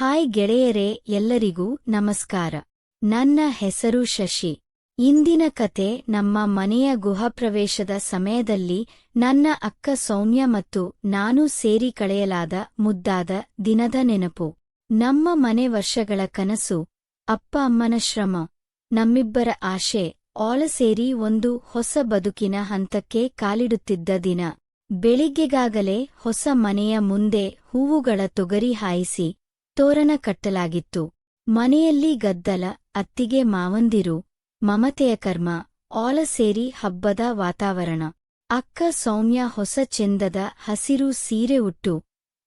Hi ಗೆಳೆಯರೇ, ಎಲ್ಲರಿಗೂ ನಮಸ್ಕಾರ. ನನ್ನ ಹೆಸರು ಶಶಿ. ಇಂದಿನ ಕತೆ ನಮ್ಮ ಮನೆಯ ಗುಹಪ್ರವೇಶದ ಸಮಯದಲ್ಲಿ ನನ್ನ ಅಕ್ಕ ಸೌಮ್ಯ ಮತ್ತು ನಾನು ಸೇರಿ ಕಳೆಯಲಾದ ಮುದ್ದಾದ ದಿನದ ನೆನಪು. ನಮ್ಮ ಮನೆ ವರ್ಷಗಳ ಕನಸು, ಅಪ್ಪ ಅಮ್ಮನ ಶ್ರಮ, ನಮ್ಮಿಬ್ಬರ ಆಶೆ ಆಳ ಸೇರಿ ಒಂದು ಹೊಸ ಬದುಕಿನ ಹಂತಕ್ಕೆ ಕಾಲಿಡುತ್ತಿದ್ದ ದಿನ. ಬೆಳಿಗ್ಗೆಗಾಗಲೇ ಹೊಸ ಮನೆಯ ಮುಂದೆ ಹೂವುಗಳ ತೊಗರಿ ಹಾಯಿಸಿ ತೋರಣ ಕಟ್ಟಲಾಗಿತ್ತು. ಮನೆಯಲ್ಲಿ ಗದ್ದಲ, ಅತ್ತಿಗೆ ಮಾವಂದಿರು, ಮಮತೆಯ ಕರ್ಮ ಆಳ ಸೇರಿ ಹಬ್ಬದ ವಾತಾವರಣ. ಅಕ್ಕ ಸೌಮ್ಯ ಹೊಸ ಚೆಂದದ ಹಸಿರು ಸೀರೆ ಉಟ್ಟು,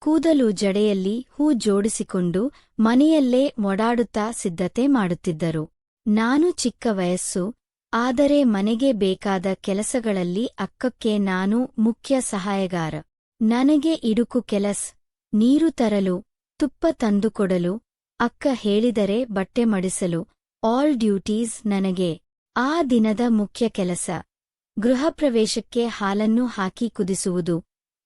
ಕೂದಲು ಜಡೆಯಲ್ಲಿ ಹೂ ಜೋಡಿಸಿಕೊಂಡು ಮನೆಯಲ್ಲೇ ಓಡಾಡುತ್ತಾ ಸಿದ್ಧತೆ ಮಾಡುತ್ತಿದ್ದರು. ನಾನು ಚಿಕ್ಕ ವಯಸ್ಸು, ಆದರೆ ಮನೆಗೆ ಬೇಕಾದ ಕೆಲಸಗಳಲ್ಲಿ ಅಕ್ಕಕ್ಕೆ ನಾನು ಮುಖ್ಯ ಸಹಾಯಗಾರ. ನನಗೆ ಇಡುಕು ಕೆಲಸ, ನೀರು ತರಲು, ತುಪ್ಪ ತಂದುಕೊಡಲು, ಅಕ್ಕ ಹೇಳಿದರೆ ಬಟ್ಟೆ ಮಡಿಸಲು, ಆಲ್ ಡ್ಯೂಟೀಸ್ ನನಗೆ. ಆ ದಿನದ ಮುಖ್ಯ ಕೆಲಸ ಗೃಹಪ್ರವೇಶಕ್ಕೆ ಹಾಲನ್ನು ಹಾಕಿ ಕುದಿಸುವುದು.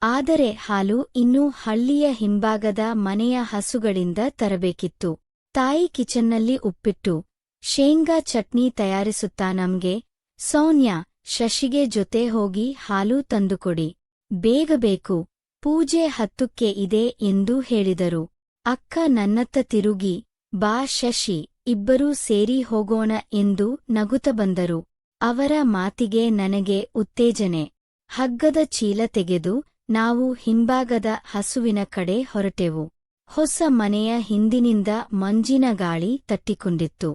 ಆದರೆ ಹಾಲು ಇನ್ನೂ ಹಳ್ಳಿಯ ಹಿಂಭಾಗದ ಮನೆಯ ಹಸುಗಳಿಂದ ತರಬೇಕಿತ್ತು. ತಾಯಿ ಕಿಚನ್ನಲ್ಲಿ ಉಪ್ಪಿಟ್ಟು, ಶೇಂಗಾ ಚಟ್ನಿ ತಯಾರಿಸುತ್ತಾ ನಮ್ಗೆ, ಸೌನ್ಯಾ, ಶಶಿಗೆ ಜೊತೆ ಹೋಗಿ ಹಾಲು ತಂದುಕೊಡಿ, ಬೇಗ ಬೇಕು, ಪೂಜೆ 10ಕ್ಕೆ ಇದೆ ಎಂದು ಹೇಳಿದರು. ಅಕ್ಕ ನನ್ನತ್ತ ತಿರುಗಿ, ಬಾ ಶಶಿ, ಇಬ್ಬರೂ ಸೇರಿ ಹೋಗೋಣ ಎಂದು ನಗುತ್ತ ಬಂದರು. ಅವರ ಮಾತಿಗೆ ನನಗೆ ಉತ್ತೇಜನೆ. ಹಗ್ಗದ ಚೀಲ ತೆಗೆದು ನಾವು ಹಿಂಭಾಗದ ಹಸುವಿನ ಕಡೆ ಹೊರಟೆವು. ಹೊಸ ಮನೆಯ ಹಿಂದಿನಿಂದ ಮಂಜಿನ ಗಾಳಿ ತಟ್ಟಿಕೊಂಡಿತ್ತು.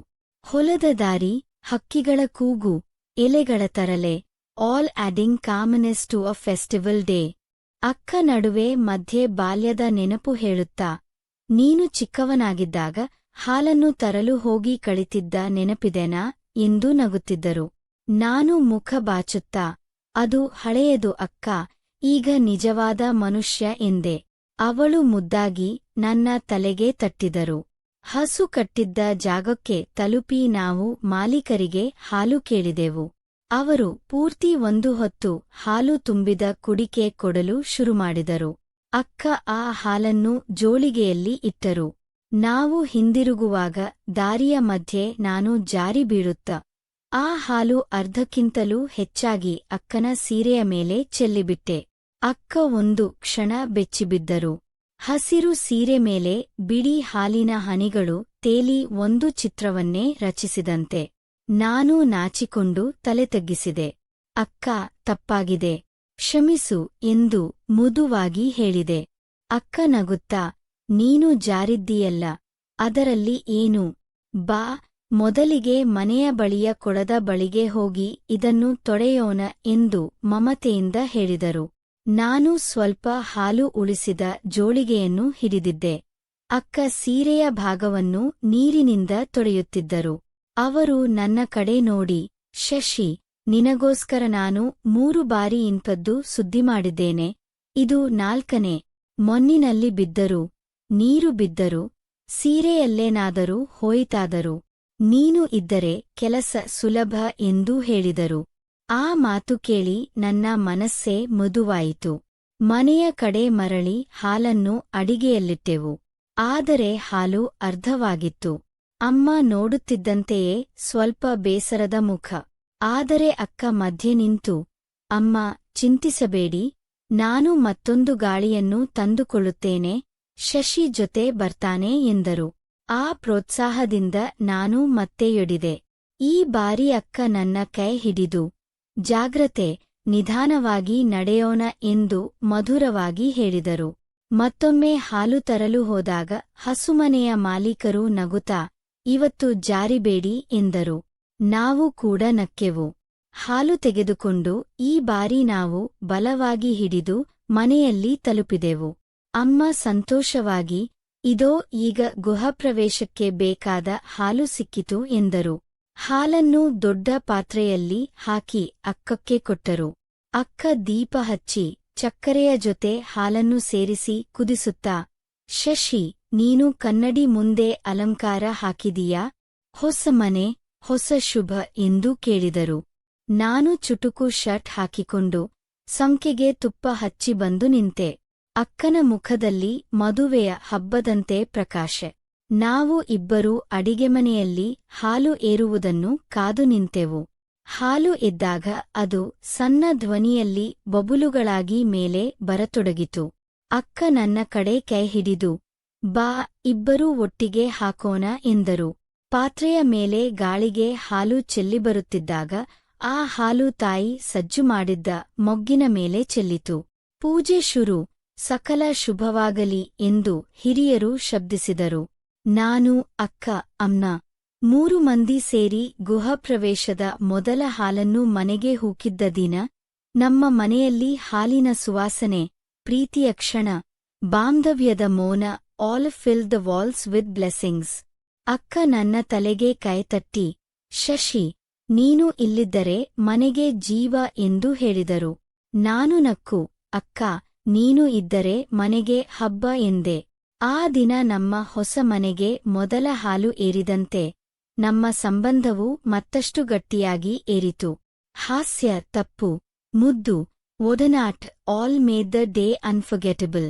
ಹೊಲದ ದಾರಿ, ಹಕ್ಕಿಗಳ ಕೂಗು, ಎಲೆಗಳ ತರಲೆ, all adding commonness to a festival day. ಅಕ್ಕ ನಡುವೆ ಮಧ್ಯೆ ಬಾಲ್ಯದ ನೆನಪು ಹೇಳುತ್ತಾ, ನೀನು ಚಿಕ್ಕವನಾಗಿದ್ದಾಗ ಹಾಲನ್ನು ತರಲು ಹೋಗಿ ಕಳಿತಿದ್ದ ನೆನಪಿದೆನಾ ಎಂದು ನಗುತ್ತಿದ್ದರು. ನಾನು ಮುಖ ಬಾಚುತ್ತಾ, ಅದು ಹಳೆಯದು ಅಕ್ಕ, ಈಗ ನಿಜವಾದ ಮನುಷ್ಯ ಎಂದೆ. ಅವಳು ಮುದ್ದಾಗಿ ನನ್ನ ತಲೆಗೆ ತಟ್ಟಿದರು. ಹಸು ಕಟ್ಟಿದ್ದ ಜಾಗಕ್ಕೆ ತಲುಪಿ ನಾವು ಮಾಲೀಕರಿಗೆ ಹಾಲು ಕೇಳಿದೆವು. ಅವರು ಪೂರ್ತಿ ಒಂದು ಹೊತ್ತು ಹಾಲು ತುಂಬಿದ ಕುಡಿಕೆ ಕೊಡಲು ಶುರುಮಾಡಿದರು. ಅಕ್ಕ ಆ ಹಾಲನ್ನು ಜೋಳಿಗೆಯಲ್ಲಿ ಇಟ್ಟರು. ನಾವು ಹಿಂದಿರುಗುವಾಗ ದಾರಿಯ ಮಧ್ಯೆ ನಾನು ಜಾರಿ ಬೀಳುತ್ತ ಆ ಹಾಲು ಅರ್ಧಕ್ಕಿಂತಲೂ ಹೆಚ್ಚಾಗಿ ಅಕ್ಕನ ಸೀರೆಯ ಮೇಲೆ ಚೆಲ್ಲಿಬಿಟ್ಟೆ. ಅಕ್ಕ ಒಂದು ಕ್ಷಣ ಬೆಚ್ಚಿಬಿದ್ದರು. ಹಸಿರು ಸೀರೆ ಮೇಲೆ ಬಿಳಿ ಹಾಲಿನ ಹನಿಗಳು ತೇಲಿ ಒಂದು ಚಿತ್ರವನ್ನೇ ರಚಿಸಿದಂತೆ. ನಾನು ನಾಚಿಕೊಂಡು ತಲೆ ತಗ್ಗಿಸಿದೆ. ಅಕ್ಕ, ತಪ್ಪಾಗಿದೆ, ಕ್ಷಮಿಸು ಎಂದು ಮುದುವಾಗಿ ಹೇಳಿದೆ. ಅಕ್ಕ ನಗುತ್ತಾ, ನೀನು ಜಾರಿದ್ದೀಯಲ್ಲ, ಅದರಲ್ಲಿ ಏನು, ಬಾ, ಮೊದಲಿಗೆ ಮನೆಯ ಬಳಿಯ ಕೊಳದ ಬಳಿಗೆ ಹೋಗಿ ಇದನ್ನು ತೊಳೆಯೋಣ ಎಂದು ಮಮತೆಯಿಂದ ಹೇಳಿದರು. ನಾನು ಸ್ವಲ್ಪ ಹಾಲು ಉಳಿಸಿದ ಜೋಳಿಗೆಯನ್ನು ಹಿಡಿದಿದ್ದೆ. ಅಕ್ಕ ಸೀರೆಯ ಭಾಗವನ್ನು ನೀರಿನಿಂದ ತೊಳೆಯುತ್ತಿದ್ದರು. ಅವರು ನನ್ನ ಕಡೆ ನೋಡಿ, ಶಶಿ, ನಿನಗೋಸ್ಕರ ನಾನು 3 ಬಾರಿ ಇಂಥದ್ದು ಸುದ್ದಿ ಮಾಡಿದ್ದೇನೆ, ಇದು 4ನೇ, ಮೊನ್ನಿನಲ್ಲಿ ಬಿದ್ದರು, ನೀರು ಬಿದ್ದರು, ಸೀರೆಯಲ್ಲೇನಾದರೂ ಹೋಯಿತಾದರೂ ನೀನು ಇದ್ದರೆ ಕೆಲಸ ಸುಲಭ ಎಂದೂ ಹೇಳಿದರು. ಆ ಮಾತು ಕೇಳಿ ನನ್ನ ಮನಸ್ಸೇ ಮೃದುವಾಯಿತು. ಮನೆಯ ಕಡೆ ಮರಳಿ ಹಾಲನ್ನು ಅಡಿಗೆಯಲ್ಲಿಟ್ಟೆವು. ಆದರೆ ಹಾಲು ಅರ್ಧವಾಗಿತ್ತು. ಅಮ್ಮ ನೋಡುತ್ತಿದ್ದಂತೆಯೇ ಸ್ವಲ್ಪ ಬೇಸರದ ಮುಖ. ಆದರೆ ಅಕ್ಕ ಮಧ್ಯೆ ನಿಂತು, ಅಮ್ಮ, ಚಿಂತಿಸಬೇಡಿ, ನಾನು ಮತ್ತೊಂದು ಗಾಳಿಯನ್ನು ತಂದುಕೊಳ್ಳುತ್ತೇನೆ, ಶಶಿ ಜೊತೆ ಬರ್ತಾನೆ ಎಂದರು. ಆ ಪ್ರೋತ್ಸಾಹದಿಂದ ನಾನು ಮತ್ತೆ ಎಡಿದೆ. ಈ ಬಾರಿ ಅಕ್ಕ ನನ್ನ ಕೈ ಹಿಡಿದು, ಜಾಗ್ರತೆ, ನಿಧಾನವಾಗಿ ನಡೆಯೋಣ ಎಂದು ಮಧುರವಾಗಿ ಹೇಳಿದರು. ಮತ್ತೊಮ್ಮೆ ಹಾಲು ತರಲು ಹೋದಾಗ ಹಸುಮನೆಯ ಮಾಲೀಕರು ನಗುತ್ತಾ, ಇವತ್ತು ಜಾರಿಬೇಡಿ ಎಂದರು. ನಾವು ಕೂಡ ನಕ್ಕೆವು. ಹಾಲು ತೆಗೆದುಕೊಂಡು ಈ ಬಾರಿ ನಾವು ಬಲವಾಗಿ ಹಿಡಿದು ಮನೆಯಲ್ಲಿ ತಲುಪಿದೆವು. ಅಮ್ಮ ಸಂತೋಷವಾಗಿ, ಇದೋ ಈಗ ಗುಹಪ್ರವೇಶಕ್ಕೆ ಬೇಕಾದ ಹಾಲು ಸಿಕ್ಕಿತು ಎಂದರು. ಹಾಲನ್ನು ದೊಡ್ಡ ಪಾತ್ರೆಯಲ್ಲಿ ಹಾಕಿ ಅಕ್ಕಕ್ಕೆ ಕೊಟ್ಟರು. ಅಕ್ಕ ದೀಪ ಹಚ್ಚಿ ಚಕ್ಕರೆಯ ಜೊತೆ ಹಾಲನ್ನು ಸೇರಿಸಿ ಕುದಿಸುತ್ತಾ, ಶಶಿ, ನೀನು ಕನ್ನಡಿ ಮುಂದೆ ಅಲಂಕಾರ ಹಾಕಿದೀಯಾ, ಹೊಸ ಮನೆ, ಹೊಸ ಶುಭ ಎಂದು ಕೇಳಿದರು. ನಾನು ಚುಟುಕು ಶರ್ಟ್ ಹಾಕಿಕೊಂಡು ಸಂಕೆಗೆ ತುಪ್ಪ ಹಚ್ಚಿ ಬಂದು ನಿಂತೆ. ಅಕ್ಕನ ಮುಖದಲ್ಲಿ ಮದುವೆಯ ಹಬ್ಬದಂತೆ ಪ್ರಕಾಶ. ನಾವು ಇಬ್ಬರೂ ಅಡಿಗೆಮನೆಯಲ್ಲಿ ಹಾಲು ಏರುವುದನ್ನು ಕಾದು ನಿಂತೆವು. ಹಾಲು ಎದ್ದಾಗ ಅದು ಸಣ್ಣ ಧ್ವನಿಯಲ್ಲಿ ಬಬುಲುಗಳಾಗಿ ಮೇಲೆ ಬರತೊಡಗಿತು. ಅಕ್ಕ ನನ್ನ ಕಡೆ ಕೈ ಹಿಡಿದು, ಬಾ, ಇಬ್ಬರೂ ಒಟ್ಟಿಗೆ ಹಾಕೋಣ ಎಂದರು. ಪಾತ್ರೆಯ ಮೇಲೆ ಗಾಳಿಗೆ ಹಾಲು ಚೆಲ್ಲಿಬರುತ್ತಿದ್ದಾಗ ಆ ಹಾಲು ತಾಯಿ ಸಜ್ಜು ಮಾಡಿದ್ದ ಮೊಗ್ಗಿನ ಮೇಲೆ ಚೆಲ್ಲಿತು. ಪೂಜೆ ಶುರು. ಸಕಲ ಶುಭವಾಗಲಿ ಎಂದು ಹಿರಿಯರು ಶಬ್ದಿಸಿದರು. ನಾನು, ಅಕ್ಕ, ಅಮ್ಮ 3 ಮಂದಿ ಸೇರಿ ಗೃಹಪ್ರವೇಶದ ಮೊದಲ ಹಾಲನ್ನು ಮನೆಗೆ ಹೂಕಿದ್ದ ದಿನ. ನಮ್ಮ ಮನೆಯಲ್ಲಿ ಹಾಲಿನ ಸುವಾಸನೆ, ಪ್ರೀತಿಯ ಕ್ಷಣ, ಬಾಂಧವ್ಯದ ಮೌನ, all fill the walls with blessings. ಅಕ್ಕ ನನ್ನ ತಲೆಗೆ ಕೈತಟ್ಟಿ, ಶಶಿ, ನೀನು ಇಲ್ಲಿದ್ದರೆ ಮನೆಗೆ ಜೀವ ಎಂದು ಹೇಳಿದರು. ನಾನು ನಕ್ಕು, ಅಕ್ಕ, ನೀನು ಇದ್ದರೆ ಮನೆಗೆ ಹಬ್ಬ ಎಂದೆ. ಆ ದಿನ ನಮ್ಮ ಹೊಸ ಮನೆಗೆ ಮೊದಲ ಹಾಲು ಏರಿದಂತೆ ನಮ್ಮ ಸಂಬಂಧವು ಮತ್ತಷ್ಟು ಗಟ್ಟಿಯಾಗಿ ಏರಿತು. ಹಾಸ್ಯ, ತಪ್ಪು, ಮುದ್ದು, ಒಡನಾಟ್, all made the day unforgettable.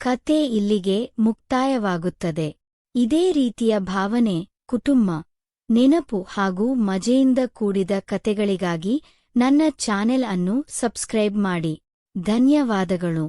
ಕತೆ ಇಲ್ಲಿಗೆ ಮುಕ್ತಾಯವಾಗುತ್ತದೆ. ಇದೇ ರೀತಿಯ ಭಾವನೆ, ಕುಟುಂಬ, ನೆನಪು ಹಾಗೂ ಮಜೆಯಿಂದ ಕೂಡಿದ ಕತೆಗಳಿಗಾಗಿ ನನ್ನ ಚಾನೆಲ್ ಅನ್ನು ಸಬ್ಸ್ಕ್ರೈಬ್ ಮಾಡಿ. ಧನ್ಯವಾದಗಳು.